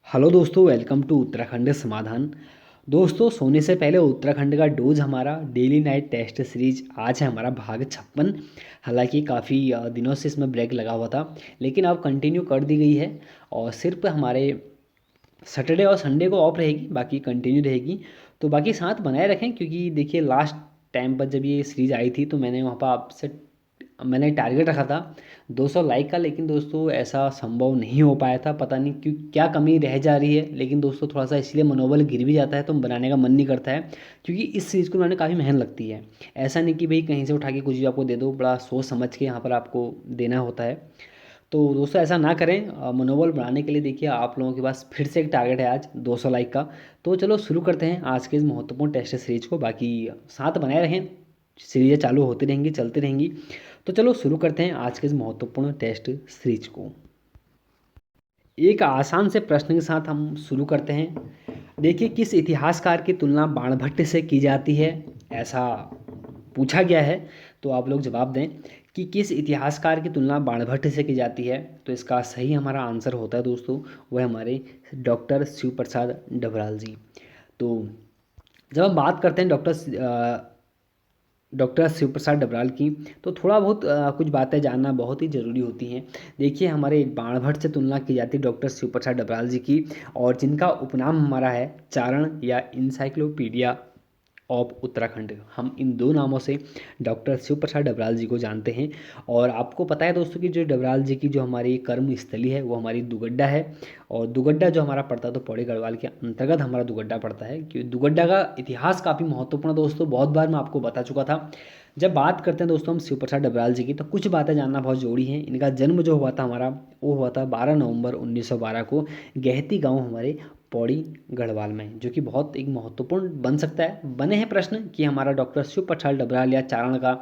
Hello दोस्तों, welcome to Uttarakhand समाधान। दोस्तों, सोने से पहले उत्तराखंड का डोज हमारा डेली नाइट टेस्ट सीरीज आज है हमारा भाग 56। हालांकि काफ़ी दिनों से इसमें ब्रेक लगा हुआ था, लेकिन अब कंटिन्यू कर दी गई है। और सिर्फ हमारे सैटरडे और संडे को ऑफ रहेगी, बाकी कंटिन्यू रहेगी। तो बाकी साथ बनाए रखें, क्योंकि देखिए लास्ट टाइम पर जब ये सीरीज आई थी तो मैंने वहाँ पर आपसे मैंने टारगेट रखा था 200 लाइक का, लेकिन दोस्तों ऐसा संभव नहीं हो पाया था। पता नहीं क्यों, क्या कमी रह जा रही है। लेकिन दोस्तों थोड़ा सा इसलिए मनोबल गिर भी जाता है तो बनाने का मन नहीं करता है, क्योंकि इस चीज़ को बनाने काफ़ी मेहनत लगती है। ऐसा नहीं कि भाई कहीं से उठा के कुछ भी आपको दे दो, बड़ा सोच समझ के यहाँ पर आपको देना होता है। तो दोस्तों ऐसा ना करें। मनोबल बढ़ाने के लिए देखिए आप लोगों के पास फिर से एक टारगेट है आज 200 लाइक का। तो चलो शुरू करते हैं आज के इस महत्वपूर्ण टेस्ट सीरीज को। बाकी साथ बनाए रहें, सीरीजें चालू होती रहेंगी, चलती रहेंगी। तो चलो शुरू करते हैं आज के इस महत्वपूर्ण टेस्ट सीरीज को। एक आसान से प्रश्न के साथ हम शुरू करते हैं। देखिए, किस इतिहासकार की तुलना बाणभट्ट से की जाती है, ऐसा पूछा गया है। तो आप लोग जवाब दें कि किस इतिहासकार की तुलना बाणभट्ट से की जाती है। तो इसका सही हमारा आंसर होता है दोस्तों, वह हमारे डॉक्टर शिव प्रसाद डबराल जी। तो जब हम बात करते हैं डॉक्टर शिव प्रसाद डबराल की, तो थोड़ा बहुत कुछ बातें जानना बहुत ही ज़रूरी होती हैं। देखिए, हमारे बाणभट्ट से तुलना की जाती है डॉक्टर शिव प्रसाद डबराल जी की, और जिनका उपनाम हमारा है चारण या इंसाइक्लोपीडिया ऑफ उत्तराखंड। हम इन दो नामों से डॉक्टर शिव प्रसाद डबराल जी को जानते हैं। और आपको पता है दोस्तों कि जो डबराल जी की जो हमारी कर्म स्थली है वो हमारी दुगड्डा है। और दुगड्डा जो हमारा पड़ता है तो पौड़ी गढ़वाल के अंतर्गत हमारा दुगड्डा पड़ता है। क्योंकि दुगड्डा का इतिहास काफ़ी महत्वपूर्ण है दोस्तों, बहुत बार मैं आपको बता चुका था। जब बात करते हैं दोस्तों हम शिव प्रसाद डबराल जी की, तो कुछ बातें जानना बहुत जरूरी है। इनका जन्म जो हुआ था हमारा, वो हुआ था 12 नवंबर 1912 को गहती गांव हमारे पौड़ी गढ़वाल में, जो कि बहुत एक महत्वपूर्ण बन सकता है। बने हैं प्रश्न कि हमारा डॉक्टर शिव प्रसाद डबराल या चारण का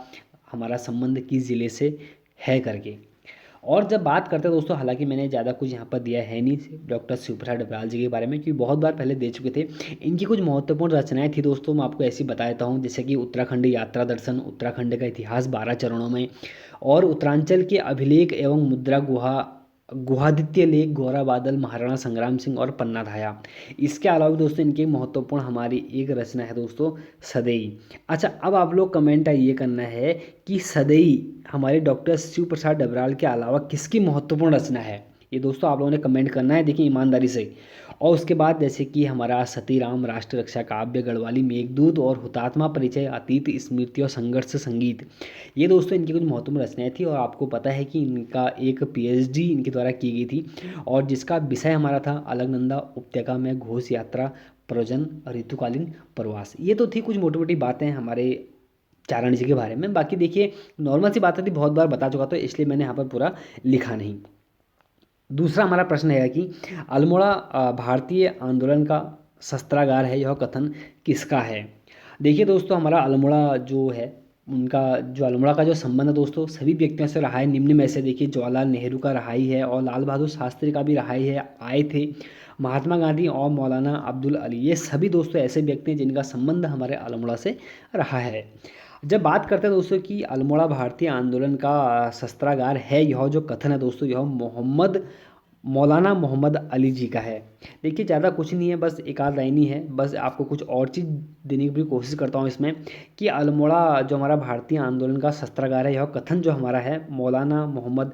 हमारा संबंध किस जिले से है करके। और जब बात करते हैं दोस्तों, हालांकि मैंने ज़्यादा कुछ यहाँ पर दिया है नहीं डॉक्टर शिव प्रसाद डबराल जी के बारे में, क्योंकि बहुत बार पहले दे चुके थे। इनकी कुछ महत्वपूर्ण रचनाएं थी दोस्तों, मैं आपको ऐसी बता देता हूँ, जैसे कि उत्तराखंड यात्रा दर्शन, उत्तराखंड का इतिहास 12 चरणों में, और उत्तरांचल के अभिलेख एवं मुद्रा गुहा, गुहादित्य लेख, गौरा बादल, महाराणा संग्राम सिंह और पन्ना धाया। इसके अलावा भी दोस्तों इनकी महत्वपूर्ण हमारी एक रचना है दोस्तों, सदैई। अच्छा, अब आप लोग कमेंट ये करना है कि सदैई हमारे डॉक्टर शिव प्रसाद डबराल के अलावा किसकी महत्वपूर्ण रचना है। ये दोस्तों आप लोगों ने कमेंट करना है, देखिए ईमानदारी से। और उसके बाद जैसे कि हमारा सतीराम, राष्ट्र रक्षा काव्य, गढ़वाली मेघदूत और हुतात्मा परिचय, अतीत स्मृति और संघर्ष संगीत, ये दोस्तों इनकी कुछ महत्वपूर्ण रचनाएं थी। और आपको पता है कि इनका एक पीएचडी इनके द्वारा की गई थी, और जिसका विषय हमारा था अलकनंदा उपत्यका में घोष यात्रा, प्रयोजन, ऋतुकालीन प्रवास। ये तो थी कुछ मोटी मोटी बातें हमारे चारण जी के बारे में। बाकी देखिए नॉर्मल सी बातें थी, बहुत बार बता चुका, तो इसलिए मैंने यहाँ पर पूरा लिखा नहीं। दूसरा हमारा प्रश्न है कि अल्मोड़ा भारतीय आंदोलन का शस्त्रागार है, यह कथन किसका है। देखिए दोस्तों, हमारा अल्मोड़ा जो है, उनका जो अल्मोड़ा का जो संबंध है दोस्तों सभी व्यक्तियों से रहा है। निम्न में से देखिए जवाहरलाल नेहरू का रहा ही है, और लाल बहादुर शास्त्री का भी रहा ही है, आए थे। महात्मा गांधी और मौलाना अब्दुल अली, ये सभी दोस्तों ऐसे व्यक्ति हैं जिनका संबंध हमारे अल्मोड़ा से रहा है। जब बात करते हैं दोस्तों कि अल्मोड़ा भारतीय आंदोलन का शस्त्रागार है, यह जो कथन है दोस्तों, यह मौलाना मोहम्मद अली जी का है। देखिए ज़्यादा कुछ नहीं है, बस एक आध लाइन ही है। बस आपको कुछ और चीज़ देने की भी कोशिश करता हूँ इसमें, कि अल्मोड़ा जो हमारा भारतीय आंदोलन का शस्त्रागार है, यह कथन जो हमारा है मौलाना मोहम्मद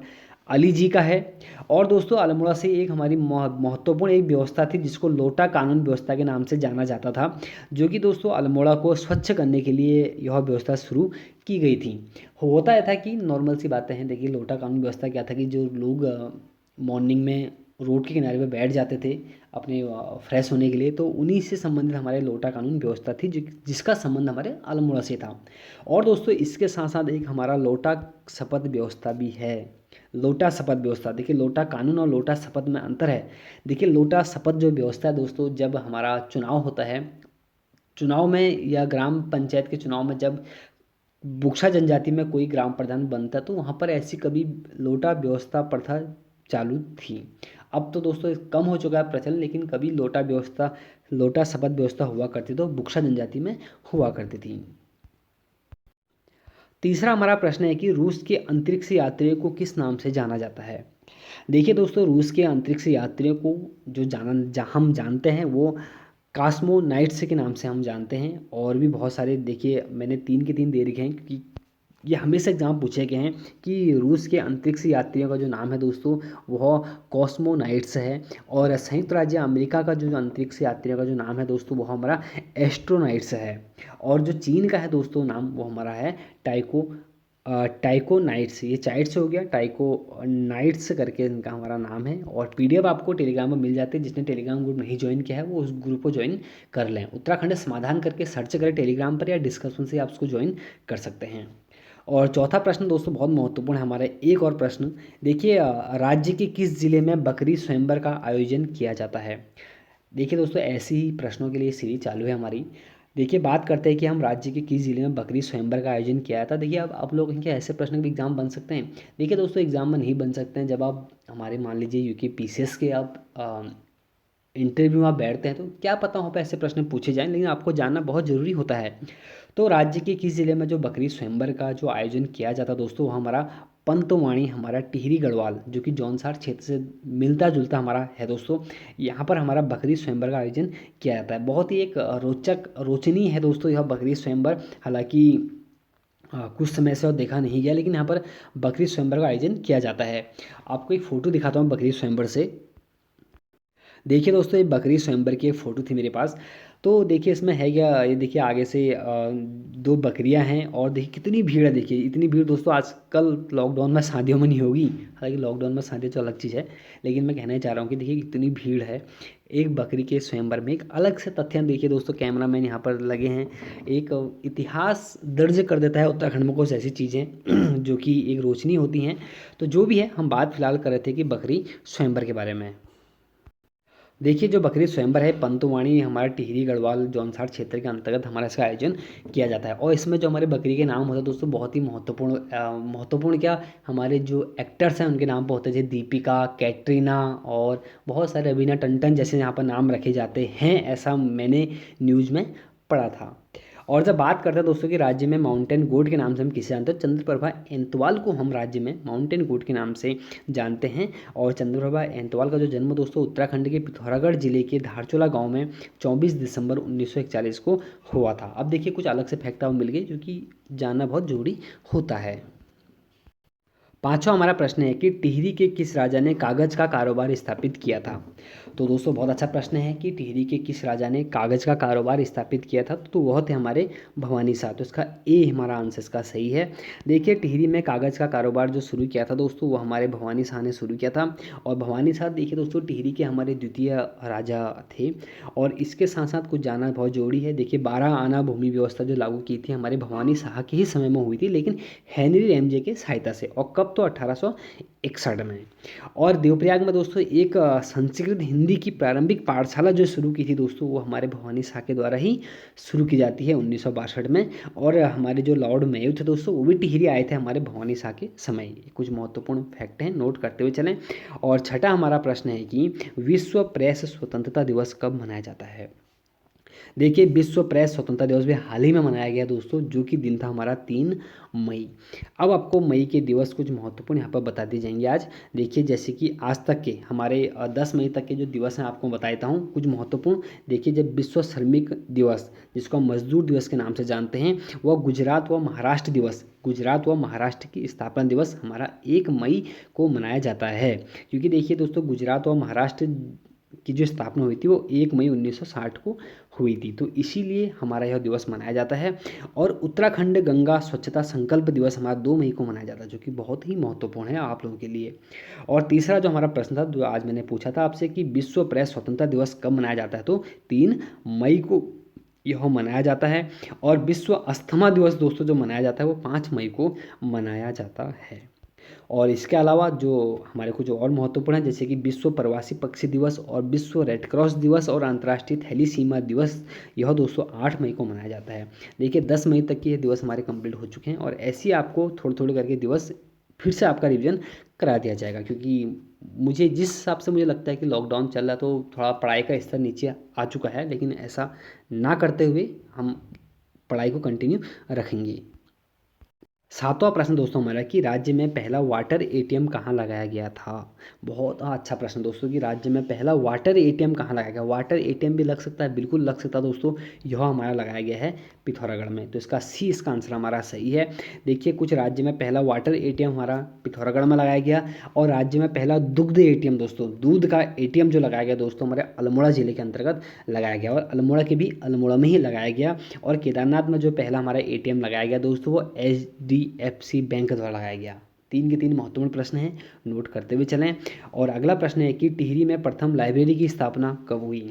अली जी का है। और दोस्तों अल्मोड़ा से एक हमारी महत्वपूर्ण एक व्यवस्था थी जिसको लोटा कानून व्यवस्था के नाम से जाना जाता था, जो कि दोस्तों अल्मोड़ा को स्वच्छ करने के लिए यह व्यवस्था शुरू की गई थी। होता यह था कि नॉर्मल सी बातें हैं। देखिए लोटा कानून व्यवस्था क्या था कि जो लोग मॉर्निंग में रोड के किनारे पे बैठ जाते थे अपने फ्रेश होने के लिए, तो उन्हीं से संबंधित हमारे लोटा कानून व्यवस्था थी, जिसका संबंध हमारे अल्मोड़ा से था। और दोस्तों इसके साथ साथ एक हमारा लोटा शपथ व्यवस्था भी है। लोटा शपथ व्यवस्था, देखिए लोटा कानून और लोटा शपथ में अंतर है। देखिए लोटा शपथ जो व्यवस्था है दोस्तों, जब हमारा चुनाव होता है, चुनाव में या ग्राम पंचायत के चुनाव में जब बुक्सा जनजाति में कोई ग्राम प्रधान बनता है, तो वहाँ पर ऐसी कभी लोटा व्यवस्था प्रथा चालू थी। अब तो दोस्तों कम हो चुका है प्रचलन, लेकिन कभी लोटा व्यवस्था, लोटा शपथ व्यवस्था हुआ करती, तो बुक्सा जनजाति में हुआ करती थी। तीसरा हमारा प्रश्न है कि रूस के अंतरिक्ष यात्रियों को किस नाम से जाना जाता है। देखिए दोस्तों, रूस के अंतरिक्ष यात्रियों को हम जानते हैं वो कॉस्मोनाइट्स के नाम से हम जानते हैं। और भी बहुत सारे, देखिए मैंने 3 के 3 दे रखे हैं क्योंकि ये हमेशा एग्जाम पूछे गए हैं कि रूस के अंतरिक्ष यात्रियों का जो नाम है दोस्तों वह कॉस्मोनाइट्स है। और संयुक्त राज्य अमेरिका का जो अंतरिक्ष यात्रियों का जो नाम है दोस्तों वो हमारा एस्ट्रोनाइट्स है। और जो चीन का है दोस्तों नाम वो हमारा है टाइको टाइकोनाइट्स। ये चाइट्स हो गया, टाइकोनाइट्स करके इनका हमारा नाम है। और पीडीएफ आपको टेलीग्राम में मिल जाती है। जिसने टेलीग्राम ग्रुप नहीं ज्वाइन किया है वो उस ग्रुप को ज्वाइन कर लें। उत्तराखंड समाधान करके सर्च करें टेलीग्राम पर, या डिस्कशन से आप उसको ज्वाइन कर सकते हैं। और चौथा प्रश्न दोस्तों बहुत महत्वपूर्ण है हमारा, एक और प्रश्न। देखिए राज्य के किस जिले में बकरी स्वयंवर का आयोजन किया जाता है। देखिए दोस्तों, ऐसे ही प्रश्नों के लिए सीरीज चालू है हमारी। देखिए बात करते हैं कि हम राज्य के किस जिले में बकरी स्वयंवर का आयोजन किया था। देखिए अब आप लोग इनके ऐसे प्रश्न के भी एग्जाम बन सकते हैं। देखिए दोस्तों, एग्जाम में नहीं बन सकते हैं जब आप हमारे मान लीजिए यूके पीसीएस के आप इंटरव्यू में आप बैठते हैं तो क्या पता वहाँ पे ऐसे प्रश्न पूछे जाएं, लेकिन आपको जानना बहुत ज़रूरी होता है। तो राज्य के किस जिले में जो बकरी स्वयंवर का जो आयोजन किया जाता है दोस्तों वो हमारा पंतवाणी, हमारा टिहरी गढ़वाल, जो कि जौनसार क्षेत्र से मिलता जुलता हमारा है दोस्तों। यहाँ पर हमारा बकरी स्वयंवर का आयोजन किया जाता है। बहुत ही एक रोचक रोचनीय है दोस्तों यह बकरी स्वयंवर। हालांकि कुछ समय से और देखा नहीं गया, लेकिन यहाँ पर बकरी स्वयंवर का आयोजन किया जाता है। आपको एक फ़ोटो दिखाता हूँ बकरी स्वयंवर से। देखिए दोस्तों, ये बकरी स्वयंवर की एक फ़ोटो थी मेरे पास। तो देखिए इसमें है क्या, ये देखिए आगे से दो बकरियां हैं। और देखिए कितनी भीड़ है, देखिए इतनी भीड़ दोस्तों आजकल लॉकडाउन में शादियों में नहीं होगी। हालांकि लॉकडाउन में शादी तो अलग चीज़ है, लेकिन मैं कहना चाह रहा हूँ कि देखिए कितनी भीड़ है एक बकरी के स्वयंवर में। एक अलग से तथ्य देखिए दोस्तों, कैमरा मैन यहाँ पर लगे हैं, एक इतिहास दर्ज कर देता है उत्तराखंड में कुछ ऐसी चीज़ें जो कि एक रोशनी होती हैं। तो जो भी है, हम बात फिलहाल कर रहे थे कि बकरी स्वयंवर के बारे में। देखिए जो बकरी स्वयंवर है पंतुवाणी हमारा टिहरी गढ़वाल जौनसार क्षेत्र के अंतर्गत हमारा इसका आयोजन किया जाता है। और इसमें जो हमारे बकरी के नाम होते हैं दोस्तों बहुत ही महत्वपूर्ण, महत्वपूर्ण क्या, हमारे जो एक्टर्स हैं उनके नाम पर होते हैं, जैसे दीपिका, कैटरीना और बहुत सारे रवीना टंडन जैसे यहाँ पर नाम रखे जाते हैं, ऐसा मैंने न्यूज़ में पढ़ा था। और जब बात करते हैं दोस्तों कि राज्य में माउंटेन गोट के नाम से हम किसे जानते हैं, चंद्रप्रभा एंतवाल को हम राज्य में माउंटेन गोट के नाम से जानते हैं। और चंद्रप्रभा एंतवाल का जो जन्म दोस्तों उत्तराखंड के पिथौरागढ़ जिले के धारचूला गांव में 24 दिसंबर 1941 को हुआ था। अब देखिए कुछ अलग से फैक्ट मिल गए जो कि जानना बहुत जरूरी होता है। पांचवा हमारा प्रश्न है कि टिहरी के किस राजा ने कागज का कारोबार स्थापित किया था। तो दोस्तों बहुत अच्छा प्रश्न है कि टिहरी के किस राजा ने कागज का कारोबार स्थापित किया था, तो वह थे हमारे भवानी शाह। तो इसका ए हमारा आंसर इसका सही है। देखिए टिहरी में कागज का कारोबार जो शुरू किया था दोस्तों वो हमारे भवानी शाह ने शुरू किया था। और भवानी शाह देखिए दोस्तों टिहरी के हमारे द्वितीय राजा थे। और इसके साथ साथ कुछ जानना बहुत जरूरी है। देखिए 12 आना भूमि व्यवस्था जो लागू की थी हमारे भवानी शाह के ही समय में हुई थी, लेकिन हेनरी रैमजे के सहायता से। और कब, तो 1861 में। और देवप्रयाग में दोस्तों एक संस्कृत हिंदी की प्रारंभिक पाठशाला जो शुरू की थी दोस्तों वो हमारे भवानी शाह के द्वारा ही शुरू की जाती है 1962 में। और हमारे जो लॉर्ड मेयो थे दोस्तों वो भी टिहरी आए थे हमारे भवानी शाह के समय। ये कुछ महत्वपूर्ण फैक्ट हैं, नोट करते हुए चलें। और छठा हमारा प्रश्न है कि विश्व प्रेस स्वतंत्रता दिवस कब मनाया जाता है। देखिए विश्व प्रेस स्वतंत्रता दिवस भी हाल ही में मनाया गया दोस्तों, जो कि दिन था हमारा 3 मई। अब आपको मई के दिवस कुछ महत्वपूर्ण यहाँ पर बता दिए जाएंगे आज। देखिए जैसे कि आज तक के हमारे 10 मई तक के जो दिवस हैं आपको बता देता हूँ कुछ महत्वपूर्ण। देखिए जब विश्व श्रमिक दिवस, जिसको हम मजदूर दिवस के नाम से जानते हैं, वह गुजरात व महाराष्ट्र दिवस, गुजरात व महाराष्ट्र की स्थापना दिवस हमारा 1 मई को मनाया जाता है। क्योंकि देखिए दोस्तों गुजरात व महाराष्ट्र की जो स्थापना हुई थी वो 1 मई 1960 को हुई थी, तो इसीलिए हमारा यह दिवस मनाया जाता है। और उत्तराखंड गंगा स्वच्छता संकल्प दिवस हमारा 2 मई को मनाया जाता है, जो कि बहुत ही महत्वपूर्ण है आप लोगों के लिए। और तीसरा जो हमारा प्रश्न था जो आज मैंने पूछा था आपसे कि विश्व प्रेस स्वतंत्रता दिवस कब मनाया जाता है, तो 3 मई को यह मनाया जाता है। और विश्व अस्थमा दिवस दोस्तों जो मनाया जाता है वो 5 मई को मनाया जाता है। और इसके अलावा जो हमारे कुछ और महत्वपूर्ण है जैसे कि विश्व प्रवासी पक्षी दिवस और विश्व रेड क्रॉस दिवस और अंतर्राष्ट्रीय थैलीसीमा दिवस, यह दोस्तों 8 मई को मनाया जाता है। देखिए 10 मई तक के ये दिवस हमारे कंप्लीट हो चुके हैं। और ऐसे ही आपको थोड़े थोड़े करके दिवस फिर से आपका रिवीजन करा दिया जाएगा, क्योंकि मुझे जिस हिसाब से मुझे लगता है कि लॉकडाउन चल रहा है तो थोड़ा पढ़ाई का स्तर नीचे आ चुका है, लेकिन ऐसा ना करते हुए हम पढ़ाई को कंटिन्यू रखेंगे। सातवां प्रश्न दोस्तों हमारा कि राज्य में पहला वाटर एटीएम कहाँ लगाया गया था। बहुत अच्छा प्रश्न दोस्तों कि राज्य में पहला वाटर एटीएम कहाँ लगाया गया। वाटर एटीएम भी लग सकता है, बिल्कुल लग सकता है दोस्तों। यह हमारा लगाया गया है पिथौरागढ़ में, तो इसका सी इसका आंसर हमारा सही है। देखिए कुछ राज्य में पहला वाटर एटीएम हमारा पिथौरागढ़ में लगाया गया, और राज्य में पहला दुग्ध एटीएम दोस्तों, दूध का एटीएम जो लगाया गया दोस्तों हमारे अल्मोड़ा जिले के अंतर्गत लगाया गया, और अल्मोड़ा के भी अल्मोड़ा में ही लगाया गया। और केदारनाथ में जो पहला हमारा एटीएम लगाया गया दोस्तों वो HDFC बैंक द्वारा लगाया गया। तीन के तीन महत्वपूर्ण प्रश्न हैं, नोट करते हुए चलें। और अगला प्रश्न है कि टिहरी में प्रथम लाइब्रेरी की स्थापना कब हुई।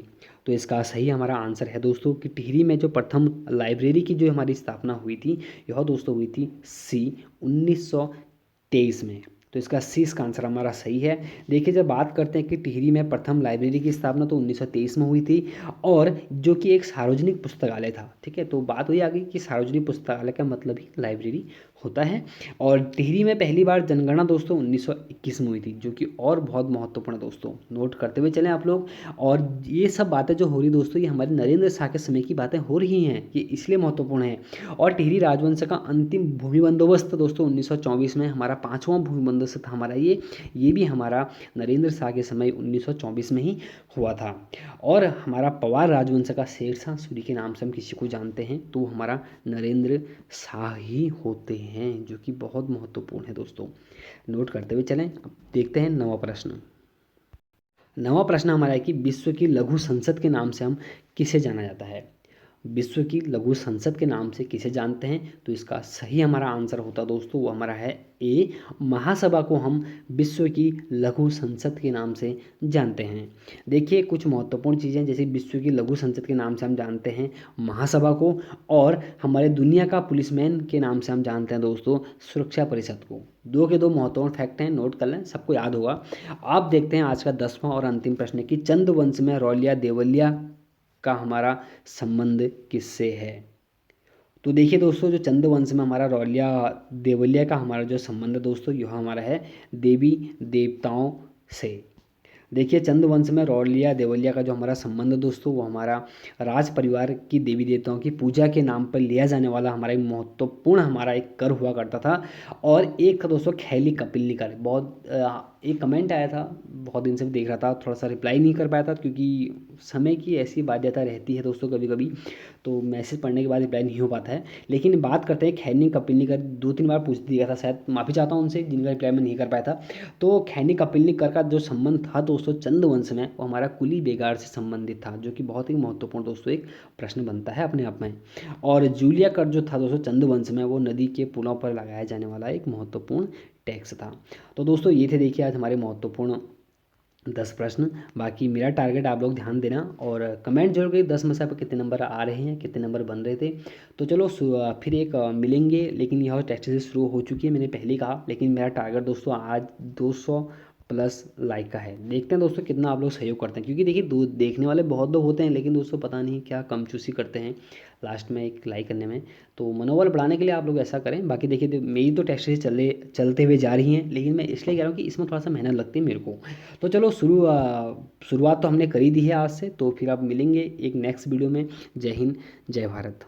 तो इसका सही हमारा आंसर है दोस्तों कि टिहरी में जो प्रथम लाइब्रेरी की जो हमारी स्थापना हुई थी, यह दोस्तों हुई थी सी 1923 में। तो इसका सी इसका आंसर हमारा सही है। देखिए जब बात करते हैं कि टिहरी में प्रथम लाइब्रेरी की स्थापना तो 1923 में हुई थी, और जो कि एक सार्वजनिक पुस्तकालय था। ठीक है, तो बात वही आ गई कि सार्वजनिक पुस्तकालय का मतलब ही लाइब्रेरी होता है। और टिहरी में पहली बार जनगणना दोस्तों 1921 में हुई थी, जो कि और बहुत महत्वपूर्ण है दोस्तों, नोट करते हुए चलें आप लोग। और ये सब बातें जो हो रही दोस्तों, ये हमारे नरेंद्र शाह के समय की बातें हो रही हैं, ये इसलिए महत्वपूर्ण है। और टिहरी राजवंश का अंतिम भूमि बंदोबस्त दोस्तों 1924 में, हमारा पाँचवां भूमि बंदोबस्त था हमारा ये भी हमारा नरेंद्र शाह के समय 1924 में ही हुआ था। और हमारा पवार राजवंश का शेरशाह सूरी के नाम से हम किसी को जानते हैं तो हमारा नरेंद्र शाह ही होते हैं, जो कि बहुत महत्वपूर्ण है दोस्तों, नोट करते हुए चलें। अब देखते हैं नवा प्रश्न। नवा प्रश्न हमारा है कि विश्व की लघु संसद के नाम से हम किसे जाना जाता है। विश्व की लघु संसद के नाम से किसे जानते हैं, तो इसका सही हमारा आंसर होता दोस्तों वो हमारा है ए, महासभा को हम विश्व की लघु संसद के नाम से जानते हैं। देखिए कुछ महत्वपूर्ण चीज़ें, जैसे विश्व की लघु संसद के नाम से हम जानते हैं महासभा को, और हमारे दुनिया का पुलिसमैन के नाम से हम जानते हैं दोस्तों सुरक्षा परिषद को। दो के दो महत्वपूर्ण फैक्ट हैं, नोट कर लें, सबको याद होगा। आप देखते हैं आज का 10वां और अंतिम प्रश्न कि चंद वंश में रौलिया देवलिया का हमारा संबंध किससे है। तो देखिए दोस्तों जो चंद वंश में हमारा रौलिया देवलिया का हमारा जो संबंध है दोस्तों, यह हमारा है देवी देवताओं से। देखिए चंद वंश में रौलिया देवलिया का जो हमारा संबंध है दोस्तों, वो हमारा राज परिवार की देवी देवताओं की पूजा के नाम पर लिया जाने वाला हमारा एक महत्वपूर्ण हमारा एक कर हुआ करता था। और एक था दोस्तों खैली कपिलनी कर, बहुत एक कमेंट आया था, बहुत दिन से मैं देख रहा था, थोड़ा सा रिप्लाई नहीं कर पाया था क्योंकि समय की ऐसी बाध्यता रहती है दोस्तों कभी कभी, तो मैसेज पढ़ने के बाद रिप्लाई नहीं हो पाता है। लेकिन बात करते हैं खैनी कपिलनी कर, 2-3 बार पूछ दिया था शायद, माफ़ी चाहता हूँ उनसे जिनका रिप्लाई मैं नहीं कर पाया था। तो खैनी कपिलनी कर का जो संबंध था दोस्तों चंद वंश में, वो हमारा कुली बेगार से संबंधित था, जो कि बहुत ही महत्वपूर्ण दोस्तों एक प्रश्न बनता है अपने आप में। और जूलिया कर जो था दोस्तों चंद वंश में, वो नदी के पुलों पर लगाया जाने वाला एक महत्वपूर्ण टैक्स था। तो दोस्तों ये थे देखिए आज हमारे महत्वपूर्ण 10 प्रश्न। बाकी मेरा टारगेट आप लोग ध्यान देना और कमेंट जरूर करिए 10 में से आपको कितने नंबर आ रहे हैं, कितने नंबर बन रहे थे। तो चलो फिर एक मिलेंगे, लेकिन यह टेस्ट सीरीज शुरू हो चुकी है, मैंने पहले कहा, लेकिन मेरा टारगेट दोस्तों आज 200 प्लस लाइक का है। देखते हैं दोस्तों कितना आप लोग सहयोग करते हैं, क्योंकि देखिए दो देखने वाले बहुत लोग होते हैं, लेकिन दोस्तों पता नहीं क्या कमचूसी करते हैं लास्ट में एक लाइक करने में। तो मनोबल बढ़ाने के लिए आप लोग ऐसा करें। बाकी देखिए मेरी तो टेस्ट सीरीज चलते हुए जा रही हैं, लेकिन मैं इसलिए कह रहा हूँ कि इसमें थोड़ा सा मेहनत लगती है मेरे को। तो चलो शुरुआत तो हमने करी दी है आज से, तो फिर आप मिलेंगे एक नेक्स्ट वीडियो में। जय हिंद, जय भारत।